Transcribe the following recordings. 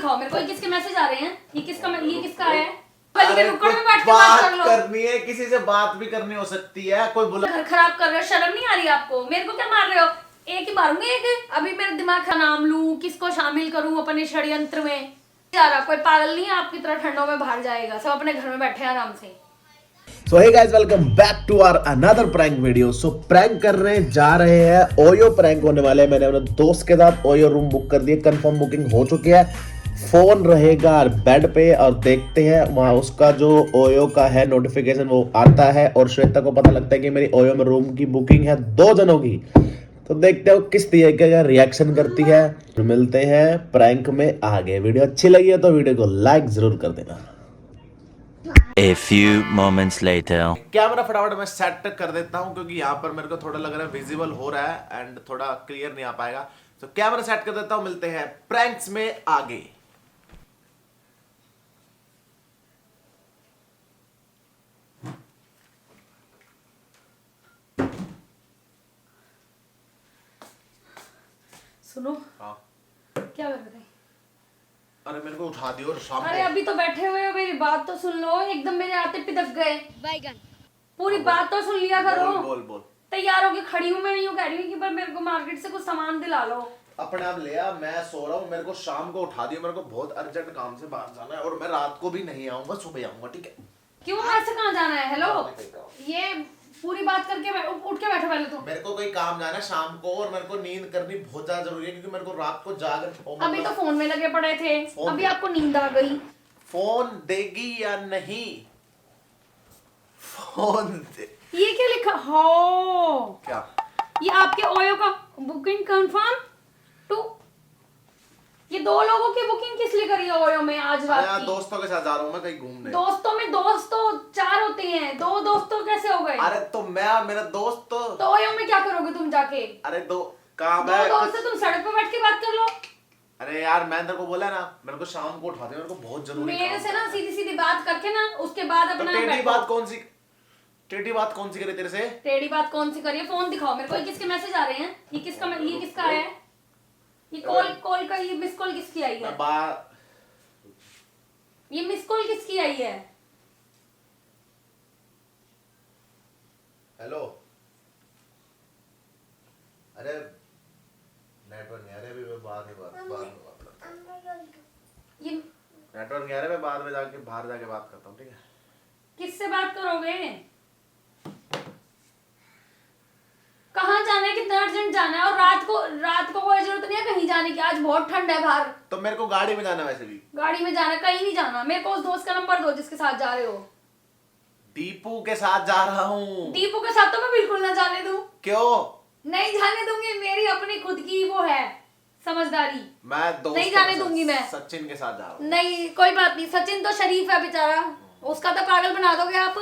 दिखाओ मेरे को, ये किसके मैसेज आ रहे हैं? ये किसका है? गली के नुक्कड़ में बैठ के बात कर लो। करनी है, किसी से बात भी करनी हो सकती है। कोई बुला घर खराब कर रहे हो, शर्म नहीं आ रही आपको? मेरे को क्या मार रहे हो? एक ही मारूंगी एक। अभी मेरा दिमाग का नाम लूं, किसको शामिल करूं अपने षड्यंत्र में? जा रहा कोई पागल नहीं है आपकी तरह ठंडों में बाहर जाएगा। सब अपने घर में बैठे हैं आराम से। So hey guys, welcome back to our another prank video. So prank करने जा रहे हैं, ओयो प्रैंक होने वाले हैं। मैंने अपने दोस्त के साथ ओयो रूम बुक कर दिए, कंफर्म बुकिंग हो चुकी है। फोन रहेगा बेड पे और देखते हैं वहाँ उसका जो ओयो का है नोटिफिकेशन वो आता है और श्वेता को पता लगता है कि मेरी ओयो में रूम की बुकिंग है 2 जनों की। तो देखते हो किस तरीके का रिएक्शन करती है। मिलते हैं प्रैंक में आगे। वीडियो अच्छी लगी है तो वीडियो को लाइक जरूर कर देना। A few moments later. Camera फटाफट मैं सेट कर देता हूं क्योंकि यहाँ पर मेरे को थोड़ा लग रहा है विजिबल हो रहा है एंड थोड़ा क्लियर नहीं आ पाएगा। तो कैमरा सेट कर देता हूं, मिलते हैं प्रैंक्स में आगे। सुनो, हाँ। क्या कर रहे थे? अरे मेरे को उठा दियो और शाम अरे को अभी तो बैठे हुए हो, मेरी बात तो सुन लो। एकदम मेरे आते पिदक गए बैगन। पूरी बात तो सुन लिया करो। बोल तैयार होके खड़ी हूँ मैं, यूं कह रही हूँ कि पर मेरे को मार्केट से कुछ सामान दिला लो। अपने आप ले आ, मैं सो रहा हूँ। मेरे को शाम को उठा दियो, मेरे को बहुत अर्जेंट काम से बाहर जाना है और मैं रात को भी नहीं आऊंगा, सुबह आऊंगा, ठीक है? क्यों, ऐसे कहाँ जाना है? हेलो, ये पूरी बात करके उठ के बैठो पहले तो। मेरे को कोई काम जाना है शाम को और मेरे को नींद करनी बहुत ज्यादा जरूरी है क्योंकि मेरे को रात को जाकर अभी तो फोन में लगे पड़े थे, अभी आपको नींद आ गई। फोन देगी या नहीं? फोन दे। ये क्या लिखा हो? क्या ये आपके ओयो का बुकिंग कंफर्म टू। ये 2 लोगों की बुकिंग किस लिए करी है ओयो में आज रात की? दोस्तों के साथ जा रहा हूँ मैं कहीं घूमने। दोस्तों में दोस्त तो 4 होते हैं, 2 दोस्तों कैसे हो गए? अरे तो मैं मेरा दोस्त तो ओयो में क्या करोगे तुम जाके? अरे दो काम 2 है दोस्त से तुम सड़क पे बैठ के बात कर लो। अरे यार मैं तेरे को बोला ना, मेरे को शाम को उठा दे, मेरे को बहुत जरूरी मेरे काम से है। ना सीधी सीधी बात करके ना उसके बाद तो अपना टेढ़ी बैठो। बात कौन सी करे तेरे से? टेढ़ी बात कौन सी करिए? फोन दिखाओ मेरे को, ये किसके मैसेज आ रहे हैं? ये किसका है? ये कॉल का ये मिस कॉल किसकी आई है? ये मिस कॉल किसकी आई है? हेलो। अरे नेटवर्क नहीं आ रहा है, अभी मैं बाद में ये नेटवर्क नहीं आ रहा है, मैं बाद में जाके बाहर जाके बात करता हूँ, ठीक है? किससे बात करोगे? कहाँ जाना है? कितना अर्जेंट जाना है? और रात को कोई जरूरत नहीं है कहीं जाने की, आज बहुत ठंड है बाहर। तो मेरे को गाड़ी में जाना, वैसे भी गाड़ी में जाना, कहीं नहीं जाना। मेरे को उस दोस्त का नंबर दो जिसके साथ जा रहे हो। दीपू के साथ जा रहा हूँ। दीपू के साथ तो मैं बिल्कुल ना जाने दूं। क्यों? नहीं जाने दूंगी, मेरी अपनी खुद की वो है समझदारी। मैं दोस्त नहीं जाने दूंगी मैं। सचिन के साथ जा रहा हूँ। नहीं कोई बात नहीं, सचिन तो शरीफ है बेचारा, उसका तो पागल बना दोगे आप।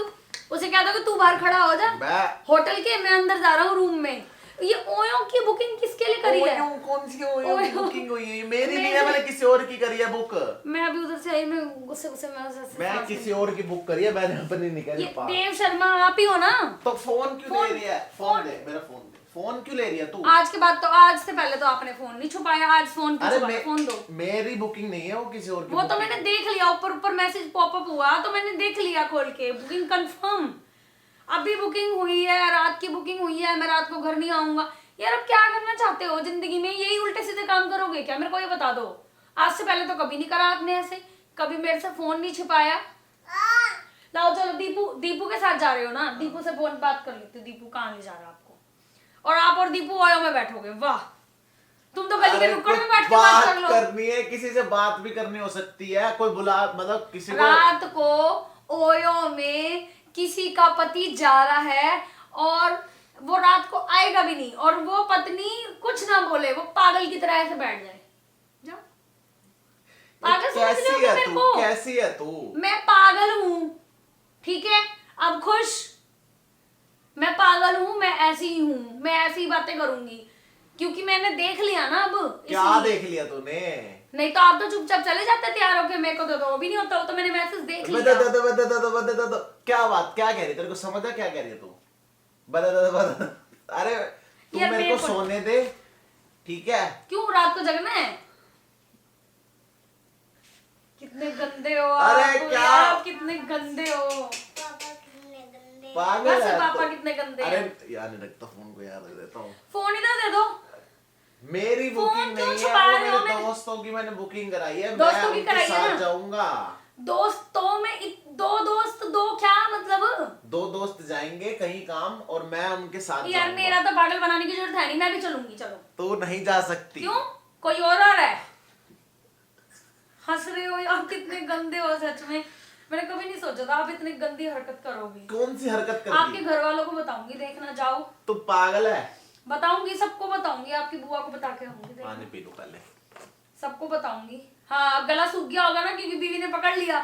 उसे कह दोगे तू बाहर खड़ा हो जा मैं होटल के, मैं अंदर जा रहा हूँ रूम में। ये ओयो की बुकिंग किसके लिए करी है? कौन सी ओयो की बुकिंग हुई है? मेरी नहीं है, मेरी। मैंने किसी और की करी है बुक। मैं अभी उधर से आई, मैं गुस्से में मैं किसी और की बुक करी है, मैंने अपनी नहीं करी। ये देव शर्मा आप ही हो ना? तो फोन क्यों ले रही है? फोन दे, मेरा फोन दे। फोन क्यों ले रही है तू? आज के बाद तो, आज से पहले तो आपने फोन नहीं छुपाया, आज फोन क्यों छुपाया? फोन दो। मेरी बुकिंग नहीं है, वो किसी और की वो तो booking मैंने है। देख लिया, ऊपर मैसेज पॉपअप हुआ तो मैंने देख लिया खोल के। बुकिंग कंफर्म, अभी बुकिंग हुई है, रात की बुकिंग हुई है, मैं रात को घर नहीं आऊंगा। यार अब क्या करना चाहते हो जिंदगी में? यही उल्टे सीधे काम करोगे क्या? मेरे को ये बता दो। आज से पहले तो कभी नहीं करा आपने ऐसे, कभी मेरे से फोन नहीं छिपाया। लाओ चलो, दीपू के साथ जा रहे हो ना? दीपू से फोन बात कर लेते। दीपू कहाँ ले जा रहा है आपको? और आप और दीपू ओयो में बैठोगे? वाह, तुम तो गली के नुक्कड़ में बैठ के बात कर लो। करनी है, किसी से बात भी करनी हो सकती है। कोई बुला, मतलब किसी को रात को ओयो में किसी का पति जा रहा है और वो रात को आएगा भी नहीं, और वो पत्नी कुछ ना बोले, वो पागल की तरह ऐसे बैठ जाए। जाओ, पागल समझ रहे हो मेरे को? कैसी है तू? मैं पागल हूँ, ठीक है? अब खुश? मैं पागल हूँ, मैं ऐसी ही हूँ, मैं ऐसी बातें करूंगी क्योंकि मैंने देख लिया ना। अब क्या इसलिए। देख लिया तूने? नहीं तो आप तो चुपचाप चले जाते तैयार होके, मेरे को तो वो भी नहीं होता। वो तो मैंने मैसेज देख लिया। बता क्या बात, क्या कह रही? तेरे को समझ आ क्या कह रही है तू? बता। अरे तू यार मेरे को सोने दे, ठीक है? क्यों रात को जगना है? गंदे हो अरे आप, क्या? यार आप कितने गंदे हो। पागल वैसे है पापा तो। कितने गंदे अरे हैं। यार नहीं रखता फोन को, यार दे देता हूँ। फोन इधर दे दो। मेरी फोन बुकिंग क्यों नहीं है, छुपा वो रहे हो? मेरे मैं दोस्तों की मैंने बुकिंग कराई है, दोस्तों मैं की उनके कराई है साथ ना? जाऊंगा। दोस्तों में दो दोस्त, दो क्या मतलब? 2 दोस्त जाएंगे कहीं काम और मैं उनके साथ यार जाऊंगा। मेरा तो पागल बनाने की जरूरत है नहीं, मैं भी चलूंगी। चलो। तो नहीं जा सकती। क्यों? कोई और आ रहा है? हंस रहे हो यार, कितने गंदे हो सच में। मैंने कभी नहीं सोचा था आप इतनी गंदी हरकत करोगे। कौन सी हरकत कर आपके दी? घर वालों को बताऊंगी, देखना। जाओ। तू पागल है। बताऊंगी, सबको बताऊंगी, आपकी बुआ को बता के आऊंगी, देखना। पानी पी लो पहले। सबको बताऊंगी। हाँ, गला सूख गया होगा ना, क्योंकि बीवी ने पकड़ लिया।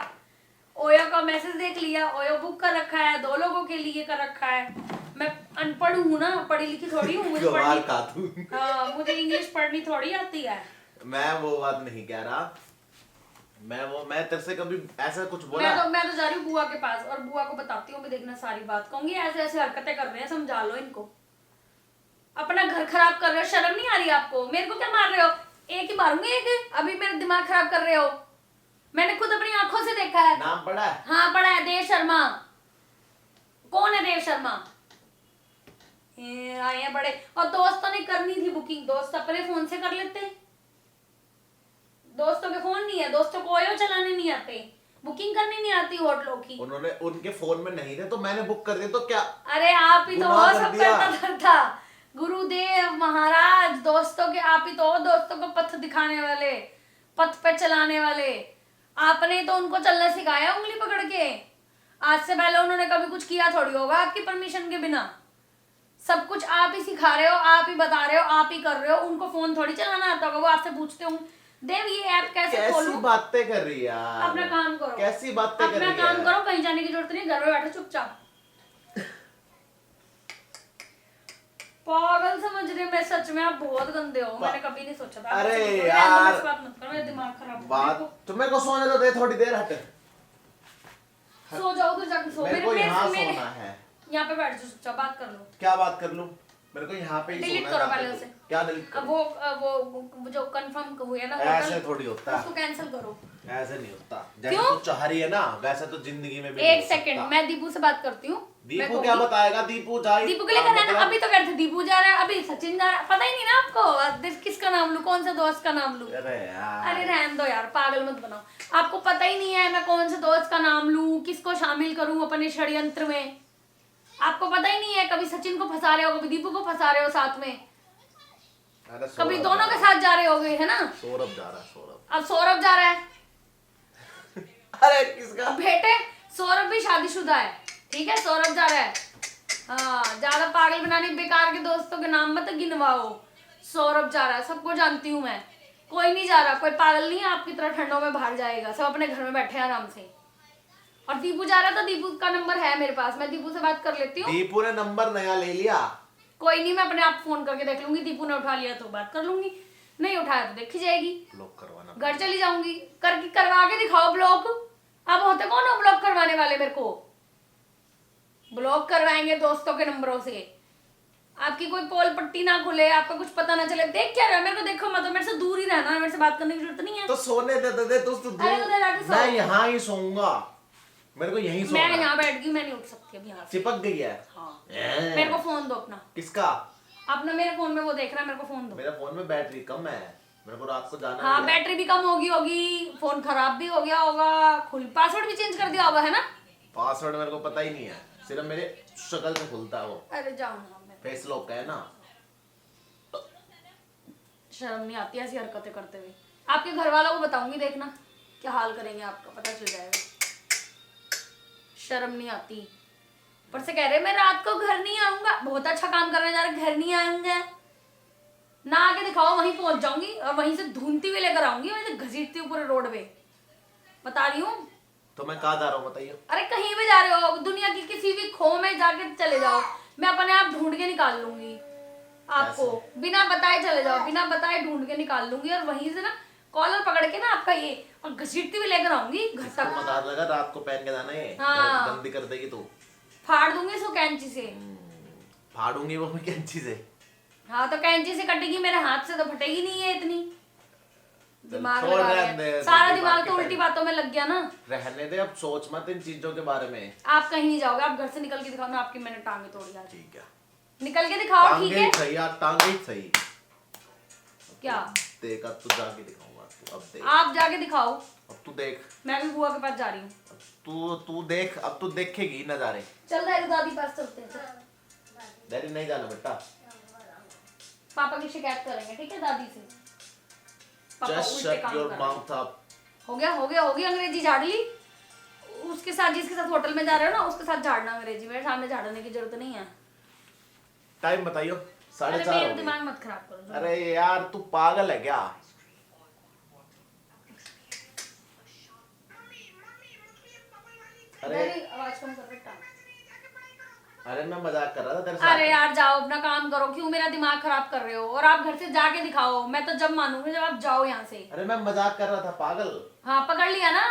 ओयो का मैसेज देख लिया, ओयो बुक कर रखा है, 2 लोगों के लिए कर रखा है। मैं अनपढ़ हूँ ना, पढ़ी लिखी थोड़ी हूँ, मुझे गवार पढ़नी। खा तू। हाँ, मुझे इंग्लिश पढ़नी थोड़ी आती है। मैं वो बात नहीं कह रहा। मैं तेरे से कभी ऐसा कुछ बोला? मैं तो जा रही हूँ बुआ के पास, और बुआ को बताती हूँ, भी देखना सारी बात कहूंगी। ऐसे ऐसे हरकतें कर रहे हैं, समझा लो इनको। अपना घर खराब कर रहे हो, शर्म नहीं आ रही आपको? मेरे को क्या मार रहे हो? एक ही मारूंगी, एक। अभी मेरा दिमाग खराब कर रहे हो। मैंने खुद अपनी आंखों से देखा है। नाम पढ़ा है? हाँ पढ़ा है, देव शर्मा। कौन है देव शर्मा? आए हैं बड़े। और दोस्तों ने करनी थी बुकिंग, दोस्त अपने फोन से कर लेते। दोस्तों के फोन नहीं है, दोस्तों को ओयो चलाने नहीं आते, बुकिंग करनी नहीं आती होटलों की। उन्होंने उनके फोन में नहीं थे तो मैंने बुक कर दिया, तो क्या? अरे आप ही तो गुनाह हो कर सब दिया। करता था। गुरुदेव महाराज, दोस्तों के आप ही तो हो, दोस्तों को पथ दिखाने वाले, पथ पे चलाने वाले। आपने तो उनको चलना सिखाया उंगली पकड़ के। आज से पहले उन्होंने कभी कुछ किया थोड़ी होगा आपकी परमिशन के बिना। सब कुछ आप ही सिखा रहे हो, आप ही बता रहे हो, आप ही कर रहे हो। उनको फोन थोड़ी चलाना आता होगा, वो आपसे पूछते होंगे देव ये ऐप कैसे खोलूं? कैसी बातें कर रही है यार। अपना काम करो। कैसी बातें कर रही अपना है? काम करो, कहीं जाने की जरूरत नहीं, घर में बैठो चुपचाप। पागल समझ रहे, मैं सच में आप बहुत गंदे हो। मैंने कभी नहीं सोचा था। अरे यार यार, बात मत करो, मेरा दिमाग खराब हो बात गया। तुम्हें को सोने तो दे थोड़ी देर। हट। सो जाओ तो जाके सो। मेरे को यहाँ सोना है। यहाँ पे बैठ जाओ चुपचाप, बात कर लो। क्या बात कर लूं? मेरे को यहाँ पे ही डिलीट सोना है। करो पहले उसे। क्या डिलीट अब करूं? वो जो कंफर्म हुई है ना ऐसे होटल, थोड़ी होता है। उसको कैंसिल करो। ऐसे नहीं होता। जैसे क्यों? तू चाह रही है ना, वैसे तो जिंदगी में भी एक नहीं हो सेकंड, सकता। मैं दीपू से बात करती हूँ। दीपू क्या बताएगा? दीपू जाए। दीपू के लिए कर रहे हैं ना, अभी तो कहते दीपू जा रहा है, अभी सचिन जा रहा है। पता ही नहीं ना आपको किसका नाम लूं, कौन सा दोस्त का नाम लूं। अरे यार, अरे रहने दो यार, पागल मत बनाओ। आपको पता ही नहीं है मैं कौन से दोस्त का नाम लूं, किसको शामिल करूं अपने षड्यंत्र में। आपको पता ही नहीं है, कभी सचिन को फंसा रहे हो, कभी दीपू को फंसा रहे हो साथ में, अरे कभी दोनों के साथ जा रहे हो गए, है ना? सौरभ जा रहा है, सौरभ। अब सौरभ जा रहा है। अरे किसका? बेटे सौरभ भी शादीशुदा है, ठीक है? सौरभ जा रहा है। हाँ, ज्यादा पागल बनाने बेकार के दोस्तों के नाम मत गिनवाओ। सौरभ जा रहा है, सबको जानती हूँ मैं। कोई नहीं जा रहा, कोई पागल नहीं है आपकी तरह ठंडों में बाहर जाएगा। सब अपने घर में बैठे हैं आराम से। और दीपू जा रहा था, दीपू का नंबर है मेरे पास, मैं दीपू से बात कर लेती हूँ। दीपू ने नंबर नया ले लिया। कोई नहीं, मैं अपने आप फोन करके देख लूंगी। दीपू ने उठा लिया तो बात कर लूंगी, नहीं उठाया तो देखी जाएगी। ब्लॉक करवाना। घर चली जाऊंगी, करके करवा के दिखाओ ब्लॉक। अब होते कौन हो ब्लॉक करवाने वाले? मेरे को ब्लॉक करवाएंगे दोस्तों के नंबरों से। आपकी कोई पोल पट्टी ना खुले, आपका कुछ पता ना चले। देख क्या रहे हो? मेरे को देखो मत, मेरे से दूर ही रहना, मेरे से बात करने की जरूरत नहीं है। तो सोने दे तो अरे उधर जाके सो। मैं यहाँ ही सोऊंगा, मेरे को यहीं सोना मैं है। यहाँ बैठ गई, मैं नहीं उठ सकती अब यहाँ से। चिपक गई है। हाँ। हैं। मेरे को फोन दो अपना। किसका? अपना मेरे फोन में वो देख रहा है, मेरे को फोन दो। मेरा फोन में बैटरी कम है, मेरे को रात को जाना हाँ, भी है। बैटरी भी कम होगी, फोन खराब भी हो गया होगा, पासवर्ड भी चेंज कर दिया होगा, है ना? पासवर्ड मेरे को पता ही नहीं है, सिर्फ मेरे शक्ल से खुलता है वो। अरे जाओ ना, मैं फेस लॉक का है ना। शर्म नहीं आती ऐसी हरकतें करते हुए। आपके घर वालों को बताऊंगी, देखना क्या हाल करेंगे आपका, पता चल जाएगा। शर्म नहीं आती। पर से कह रहे मैं रात को घर नहीं आऊंगा। बहुत अच्छा काम करने जा रहे, घर नहीं आऊंगा ना, आके दिखाओ, वहीं पहुंच जाऊंगी और वहीं से ढूंढती हुई लेकर आऊंगी, वहीं से घसीटती हूँ पूरे रोड पे। बता रही हूँ। तो मैं कहाँ जा रहा हूँ बताइए? अरे कहीं भी जा रहे हो, दुनिया की किसी भी खो में जाके चले जाओ, मैं अपने आप ढूंढ के निकाल लूंगी आपको। बिना बताए चले जाओ, बिना बताए ढूंढ के निकाल लूंगी, और वहीं से ना कॉलर पकड़ के ना आपका ये और घसीटती हुई लेकर आऊंगी घर इसको तक। मजाक लगा रात को पहन के जाना है। हाँ। गंदी कर देगी तू। फाड़ दूंगी इसको कैंची से। फाड़ूंगी वो मैं कैंची से। हाँ तो कैंची से कटेगी, मेरे हाथ से तो फटेगी नहीं है इतनी। दिमाग छोड़ लगा रहने लिया। दे, सारा दिमाग दिमाग के तो उल्टी टाइम। बातों में लग गया ना। रहने दे, अब सोच मत इन चीजों के बारे में। आप कहीं नहीं जाओगे, आप घर से निकल के दिखाओ ना, आपकी मैंने टांगे तोड़ी आज। ठीक है, निकल के दिखाओ, ठीक टांगे है? ही सही यार, टांगे ही सही। क्या देख अब तू जाके दिखाऊंगा तू, अब देख, आप जाके दिखाओ, अब तू देख, मैं भी बुआ के पास जा रही हूँ। तू देख, अब तू देखेगी नजारे। चल रहे दादी पास चलते हैं, चल। डैडी नहीं जाना बेटा, पापा की शिकायत करेंगे, ठीक है दादी से। पापा जस्ट उल्टे शट काम योर कर रहे हैं। Mouth up. हो गया अंग्रेजी झाड़ ली। उसके साथ जिसके साथ होटल में जा रहे हो ना, उसके साथ झाड़ना अंग्रेजी, मेरे सामने झाड़ने की जरूरत नहीं है। टाइम बताइयो, अरे 4:30 मेरा हो गए। दिमाग मत खराब करो। अरे यार तू पागल है क्या? अरे डैडी, आवाज कम कर बेटा। अरे मैं मजाक कर रहा था तेरे साथ। अरे यार जाओ अपना काम करो, क्यों मेरा दिमाग खराब कर रहे हो? और आप घर से जाके दिखाओ, मैं तो जब मानूंगी जब आप जाओ यहाँ से। अरे मैं मजाक कर रहा था पागल। हाँ पकड़ लिया ना,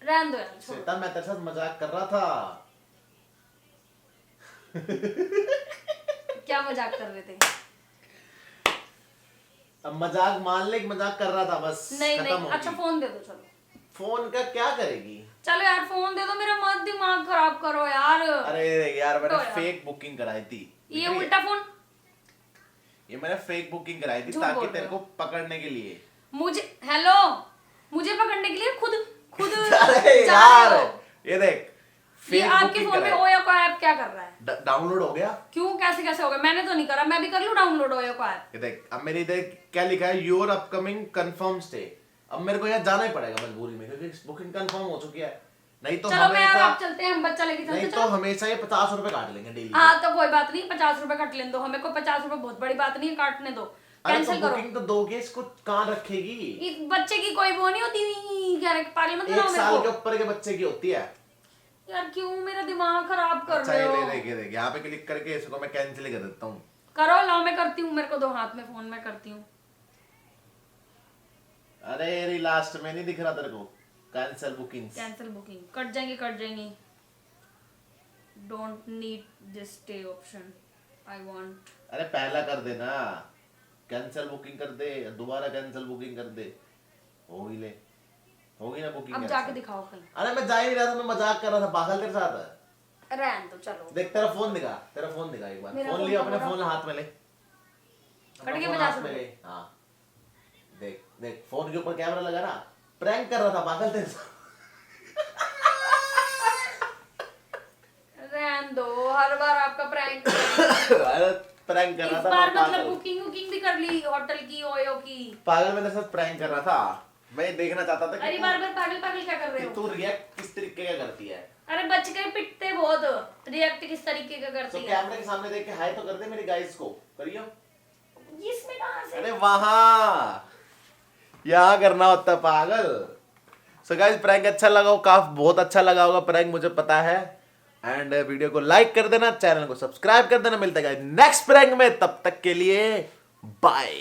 रहने दो यार, छोड़ो। श्वेता मैं तेरे साथ मजाक कर रहा था। क्या मजाक कर रहे थे? अब मजाक मान ले कि मजाक कर रहा था बस। नहीं खत्म नहीं, होगी। अच्छा फोन दे दो, चलो। फोन का क्या करेगी? चलो यार फोन दे दो, मेरा मत दिमाग खराब करो यार। अरे यार मैंने तो यार। फेक बुकिंग कराई थी। ये दिख रही है? उल्टा फोन। ये मैंने फेक बुकिंग कराई थी झूठ ताकि बोल तेरे रहे को हो। पकड़ने के लिए। मुझे हेलो, मुझे पकड़ने के लिए खुद अरे जा यार रहे हो। ये देख, ये फेक आपके बुकिंग फोन में कराई। ओयो का ऐप क्या कर रहा है? डाउनलोड हो गया। क्यों, कैसे कैसे हो गया? मैंने तो नहीं करा, मैं भी कर लूं डाउनलोड ओयो का ऐप? ये देख, अब मेरी इधर क्या लिखा है, योर अपकमिंग कंफर्म स्टे। अब मेरे को यहाँ जाना ही पड़ेगा मजबूरी में, क्योंकि बुकिंग कंफर्म हो चुकी है। नहीं तो चलो मैं और हमेशा आप चलते हैं, हम बच्चा लेके चलते नहीं हैं, तो चलो। हमेशा ये 50 रुपए काट लेंगे डेली। हाँ तो कोई बात नहीं, 50 रुपए कट लेने दो, हमें कोई 50 रुपए बहुत बड़ी बात नहीं है, काटने दो, अरे तो कैंसिल करो। बुकिंग तो दोगे, इसको कहाँ रखेगी? इस बच्चे की कोई वो नहीं होती, क्या पागल मत 1 बनाओ साल के मेरे को। ऊपर के बच्चे की होती है। यार क्यों मेरा दिमाग खराब कर अच्छा रहे ये हो? देख यहाँ पे क्लिक करके इसको मैं कैंसिल कर देता हूँ। करो, लाओ मैं करती हूँ, मेरे को दो हाथ में फोन, में करती हूँ। अरे ये लास्ट में नहीं दिख रहा तेरे को, cancel booking. Cancel booking, cut जाएंगे कट जाएंगे। Don't need this stay option, I want. अरे पहला कर दे ना, कैंसिल बुकिंग कर दे, दोबारा कैंसिल बुकिंग कर दे, होगी ना बुकिंग। अब जाके दिखाओ कहीं। अरे मैं जा ही नहीं रहा था, मैं मजाक कर रहा था पागल तेरे साथ। रहन दो, चलो। देख तेरा फोन दिखा एक बार। मेरा फोन फोन लिया, तो अपने मेरा। फोन हाथ में ले, कट अपना गया फोन 50 हाथ में रुपए। ले। हाँ देख देख, फोन के ऊपर कैमरा लगा ना, प्रैंक कर रहा था पागल तेरे साथ। रहन दो, हर बार आपका प्रैंक। अरे प्रैंक कर इस रहा था बार मैं, मतलब पागल। बुकिंग भी कर ली होटल की, ओयो की। पागल मैं तेरे साथ प्रैंक कर रहा था, मैं देखना चाहता था अरे बार बार पागल पागल क्या कर रहे कि हो? तू रिएक्ट किस तरीके का करती है। अरे बच गए, पिटते बहुत, रिएक्ट किस तरीके का तो करती है? कैमरे के सामने देख के हाय तो कर दे मेरी गाइस को, करियो। इसमें कहाँ से? अरे वहां यहाँ करना होता है पागल। सो गाइस प्रैंक अच्छा लगा हो, काफी बहुत अच्छा लगा होगा प्रैंक, मुझे पता है। एंड वीडियो को लाइक कर देना, चैनल को सब्सक्राइब कर देना। मिलता है नेक्स्ट प्रैंक में, तब तक के लिए बाय।